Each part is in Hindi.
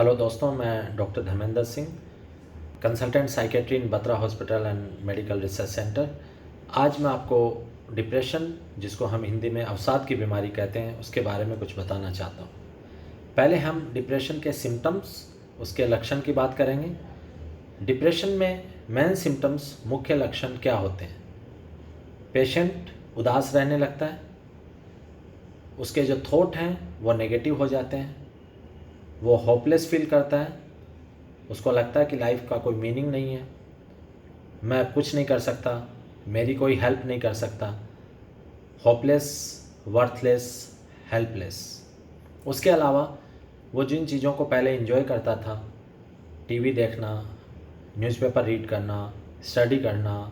हेलो दोस्तों, मैं doctor Dharmendra Singh, consultant psychiatry in Batra hospital and medical research centre. आज मैं आपको डिप्रेशन, जिसको हम हिंदी में अवसाद की बीमारी कहते हैं, उसके बारे में कुछ बताना चाहता हूँ। पहले हम डिप्रेशन के सिम्टम्स, उसके लक्षण की बात करेंगे। डिप्रेशन में मेन सिम्टम्स, मुख्य लक्षण क्या होते हैं? पेशेंट उदास रहने लगता है, उसके जो थॉट हैं वो नेगेटिव हो जाते हैं, वो होपलेस फील करता है, उसको लगता है कि लाइफ का कोई मीनिंग नहीं है, मैं कुछ नहीं कर सकता, मेरी कोई हेल्प नहीं कर सकता। Hopeless, worthless, helpless. उसके अलावा वो जिन चीज़ों को पहले एंजॉय करता था, टीवी देखना, न्यूज़पेपर रीड करना, स्टडी करना,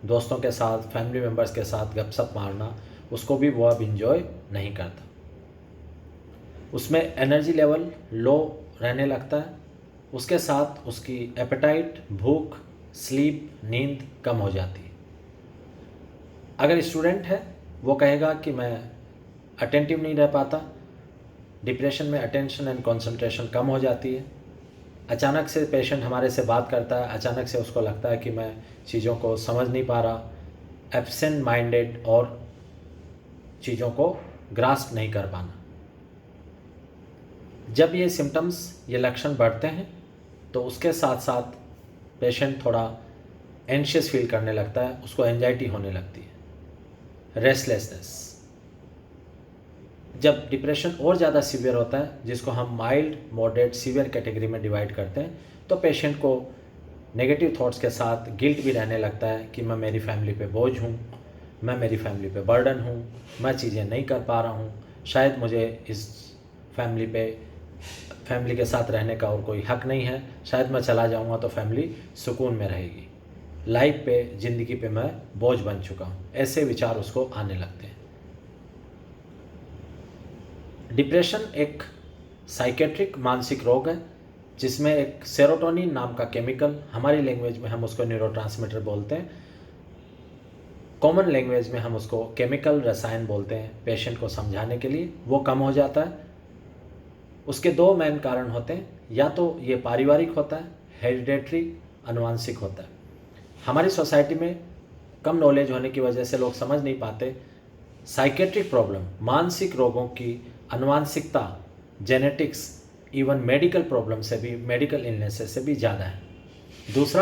दोस्तों के साथ, फैमिली मेम्बर्स के साथ गपशप मारना, उसको भी वो अब एंजॉय नहीं करता। उसमें एनर्जी लेवल लो रहने लगता है, उसके साथ उसकी एपेटाइट, भूख, स्लीप, नींद कम हो जाती है। अगर स्टूडेंट है, वो कहेगा कि मैं अटेंटिव नहीं रह पाता। डिप्रेशन में अटेंशन एंड कंसंट्रेशन कम हो जाती है। अचानक से पेशेंट हमारे से बात करता है, अचानक से उसको लगता है कि मैं चीज़ों को समझ नहीं पा रहा, एब्सेंट माइंडेड और चीज़ों को ग्रास्प नहीं कर पाना। जब ये सिम्टम्स, ये लक्षण बढ़ते हैं, तो उसके साथ साथ पेशेंट थोड़ा एंशियस फील करने लगता है, उसको एंजाइटी होने लगती है, रेस्टलेसनेस। जब डिप्रेशन और ज़्यादा सीवियर होता है, जिसको हम माइल्ड, मॉडरेट, सीवियर कैटेगरी में डिवाइड करते हैं, तो पेशेंट को नेगेटिव थॉट्स के साथ गिल्ट भी रहने लगता है कि मैं मेरी फैमिली पे बोझ हूँ, मैं मेरी फैमिली पे बर्डन हूँ, मैं चीज़ें नहीं कर पा रहा हूँ, शायद मुझे इस फैमिली के साथ रहने का और कोई हक नहीं है, शायद मैं चला जाऊँगा तो फैमिली सुकून में रहेगी, लाइफ पे, ज़िंदगी पे मैं बोझ बन चुका हूँ। ऐसे विचार उसको आने लगते हैं। डिप्रेशन एक साइकेट्रिक मानसिक रोग है, जिसमें एक सेरोटोनिन नाम का केमिकल, हमारी लैंग्वेज में हम उसको न्यूरोट्रांसमीटर बोलते हैं, कॉमन लैंग्वेज में हम उसको केमिकल रसायन बोलते हैं, पेशेंट को समझाने के लिए, वो कम हो जाता है। उसके दो मेन कारण होते हैं, या तो ये पारिवारिक होता है, हेरिडेटरी, आनुवंशिक होता है। हमारी सोसाइटी में कम नॉलेज होने की वजह से लोग समझ नहीं पाते, साइकेट्रिक प्रॉब्लम, मानसिक रोगों की आनुवंशिकता, जेनेटिक्स, इवन मेडिकल प्रॉब्लम से भी, मेडिकल इलनेसेस से भी ज़्यादा है। दूसरा